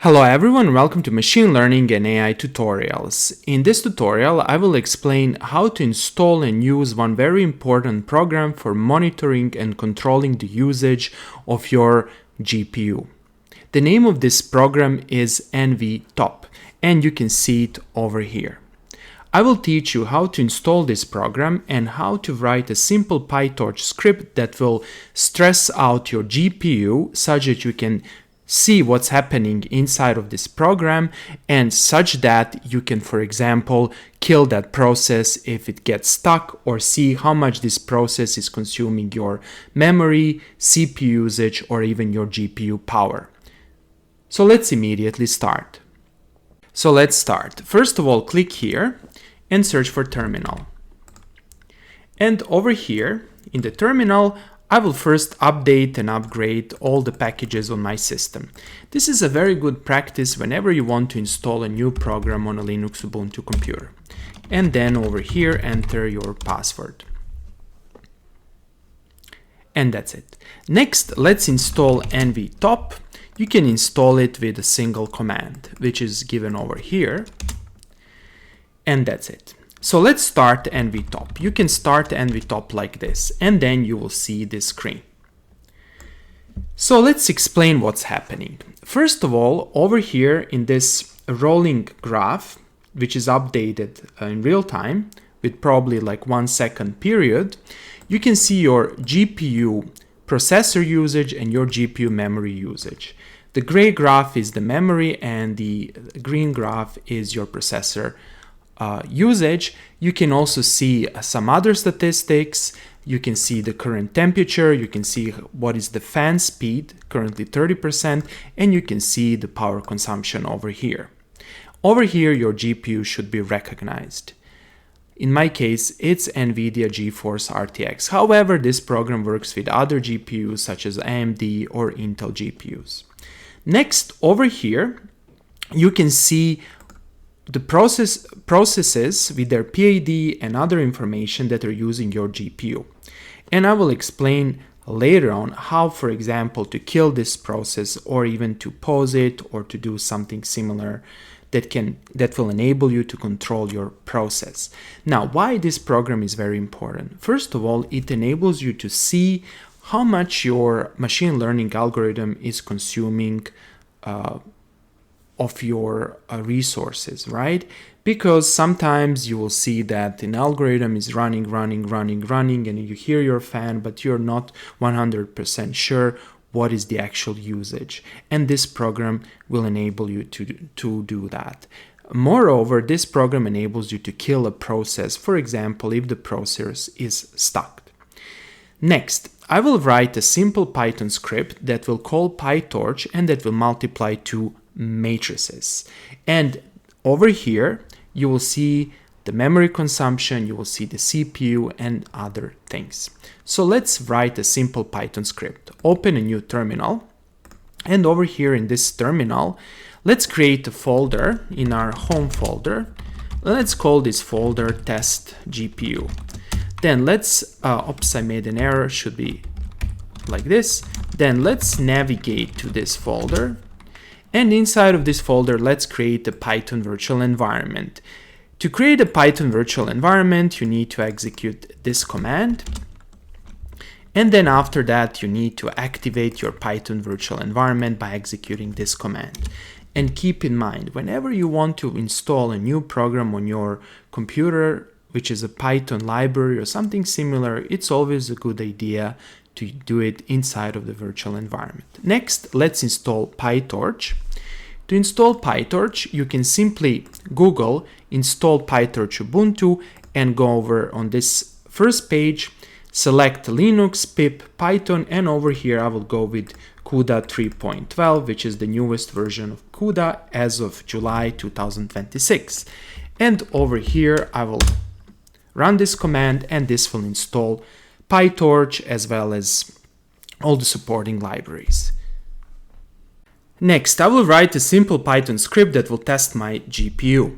Hello everyone, welcome to Machine Learning and AI Tutorials. In this tutorial, I will explain how to install and use one very important program for monitoring and controlling the usage of your GPU. The name of this program is NVTOP, and you can see it over here. I will teach you how to install this program and how to write a simple Pytorch script that will stress out your GPU such that you can see what's happening inside of this program and such that you can, for example, kill that process if it gets stuck, or see how much this process is consuming your memory, CPU usage, or even your GPU power. So let's immediately start. First of all, click here and search for terminal. And over here in the terminal, I will first update and upgrade all the packages on my system. This is a very good practice whenever you want to install a new program on a Linux Ubuntu computer. And then over here, enter your password. And that's it. Next, let's install NVTOP. You can install it with a single command, which is given over here. And that's it. So let's start NVTOP. You can start NVTOP like this, and then you will see this screen. So let's explain what's happening. First of all, over here in this rolling graph, which is updated in real time with probably like 1 second period, you can see your GPU processor usage and your GPU memory usage. The gray graph is the memory and the green graph is your processor usage. You can also see some other statistics. You can see the current temperature, you can see what is the fan speed, currently 30%, and you can see the power consumption over here. Over here, your GPU should be recognized. In my case, it's NVIDIA GeForce RTX. However, this program works with other GPUs such as AMD or Intel GPUs. Next, over here, you can see the processes with their PID and other information that are using your GPU. And I will explain later on how, for example, to kill this process or even to pause it or to do something similar that will enable you to control your process. Now, why this program is very important? First of all, it enables you to see how much your machine learning algorithm is consuming of your resources, right? Because sometimes you will see that an algorithm is running, and you hear your fan, but you're not 100% sure what is the actual usage. And this program will enable you to do that. Moreover, this program enables you to kill a process, for example, if the process is stuck. Next, I will write a simple Python script that will call Pytorch and that will multiply two matrices. And over here, you will see the memory consumption, you will see the CPU and other things. So let's write a simple Python script. Open a new terminal. And over here in this terminal, let's create a folder in our home folder. Let's call this folder test GPU. Then let's, oops, I made an error, should be like this. Then let's navigate to this folder. And inside of this folder, let's create a Python virtual environment. To create a Python virtual environment, you need to execute this command. And then after that, you need to activate your Python virtual environment by executing this command. And keep in mind, whenever you want to install a new program on your computer, which is a Python library or something similar, it's always a good idea to do it inside of the virtual environment. Next, let's install Pytorch. To install Pytorch, you can simply Google install Pytorch Ubuntu and go over on this first page, select Linux, pip, Python, and over here I will go with CUDA 3.12, which is the newest version of CUDA as of July 2026. And over here I will run this command and this will install Pytorch as well as all the supporting libraries. Next, I will write a simple Python script that will test my GPU.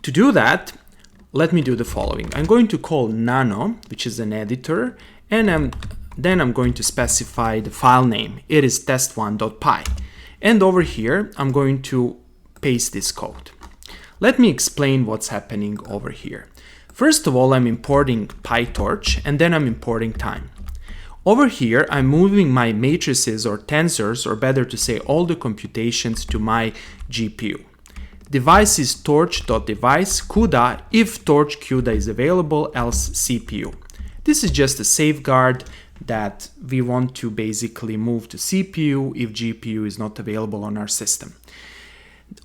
To do that, let me do the following. I'm going to call nano, which is an editor, and then I'm going to specify the file name. It is test1.py. And over here, I'm going to paste this code. Let me explain what's happening over here. First of all, I'm importing Pytorch, and then I'm importing time. Over here, I'm moving my matrices or tensors, or better to say all the computations, to my GPU. Device is torch.device CUDA if torch CUDA is available, else CPU. This is just a safeguard that we want to basically move to CPU if GPU is not available on our system.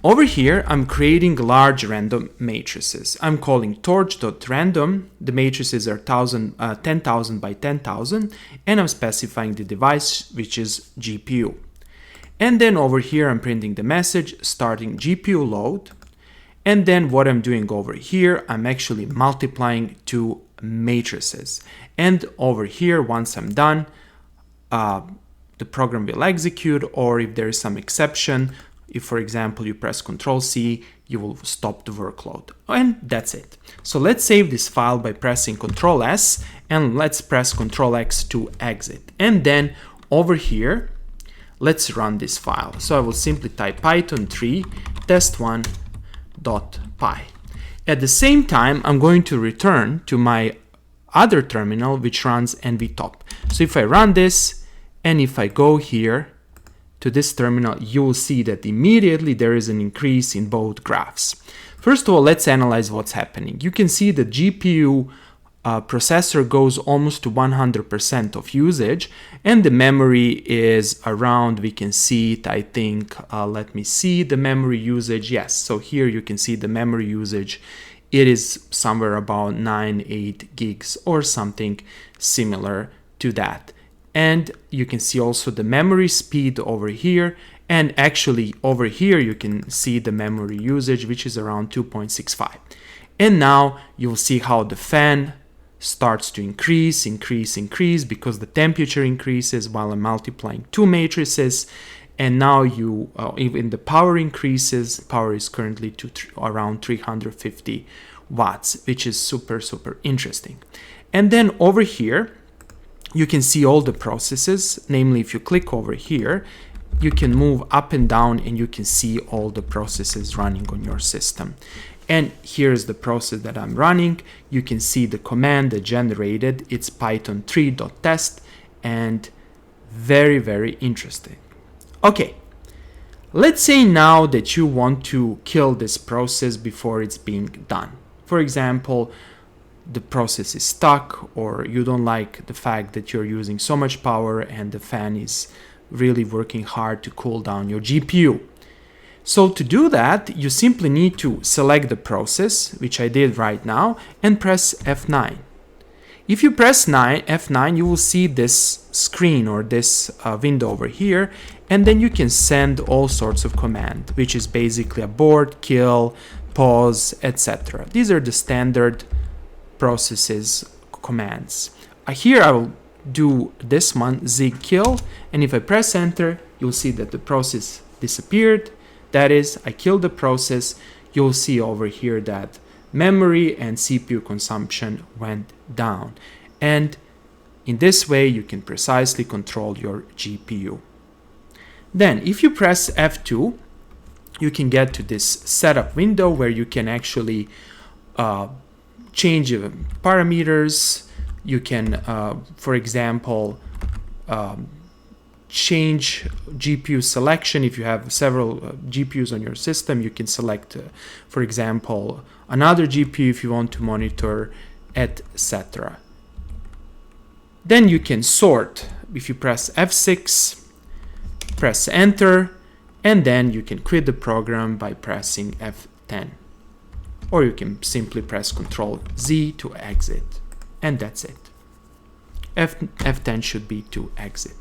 Over here, I'm creating large random matrices. I'm calling torch.random. The matrices are 10,000 by 10,000, and I'm specifying the device, which is GPU. And then over here, I'm printing the message, starting GPU load. And then what I'm doing over here, I'm actually multiplying two matrices. And over here, once I'm done, the program will execute, or if there is some exception, if, for example, you press Ctrl+C, you will stop the workload. And that's it. So let's save this file by pressing Ctrl+S, and let's press Ctrl+X to exit. And then over here, let's run this file. So I will simply type Python 3 test1.py. At the same time, I'm going to return to my other terminal, which runs NVTOP. So if I run this, and if I go here to this terminal, you will see that immediately there is an increase in both graphs. First of all, let's analyze what's happening. You can see the GPU processor goes almost to 100% of usage, and the memory is around, we can see it, I think, let me see the memory usage. Yes, so here you can see the memory usage. It is somewhere about 9-8 gigs or something similar to that. And you can see also the memory speed over here, and actually over here you can see the memory usage, which is around 2.65. And now you'll see how the fan starts to increase because the temperature increases while I'm multiplying two matrices. And now even the power increases. Power is currently around 350 watts, which is super interesting. And then over here, you can see all the processes. Namely, if you click over here, you can move up and down and you can see all the processes running on your system. And here's the process that I'm running. You can see the command that generated. It's Python 3.test, and very interesting. Okay, let's say now that you want to kill this process before it's being done. For example, the process is stuck, or you don't like the fact that you're using so much power and the fan is really working hard to cool down your GPU. So to do that, you simply need to select the process, which I did right now, and press F9. If you press F9, you will see this screen or this window over here, and then you can send all sorts of commands, which is basically abort, kill, pause, etc. These are the standard processes commands. Here I will do this one, zig kill, and if I press enter, you'll see that the process disappeared. That is, I killed the process. You'll see over here that memory and CPU consumption went down. And in this way, you can precisely control your GPU. Then, if you press F2, you can get to this setup window where you can actually change parameters. You can, for example, change GPU selection. If you have several GPUs on your system, you can select, for example, another GPU if you want to monitor, etc. Then you can sort. If you press F6, press enter, and then you can quit the program by pressing F10. Or you can simply press Ctrl+Z to exit. And that's it. F10 should be to exit.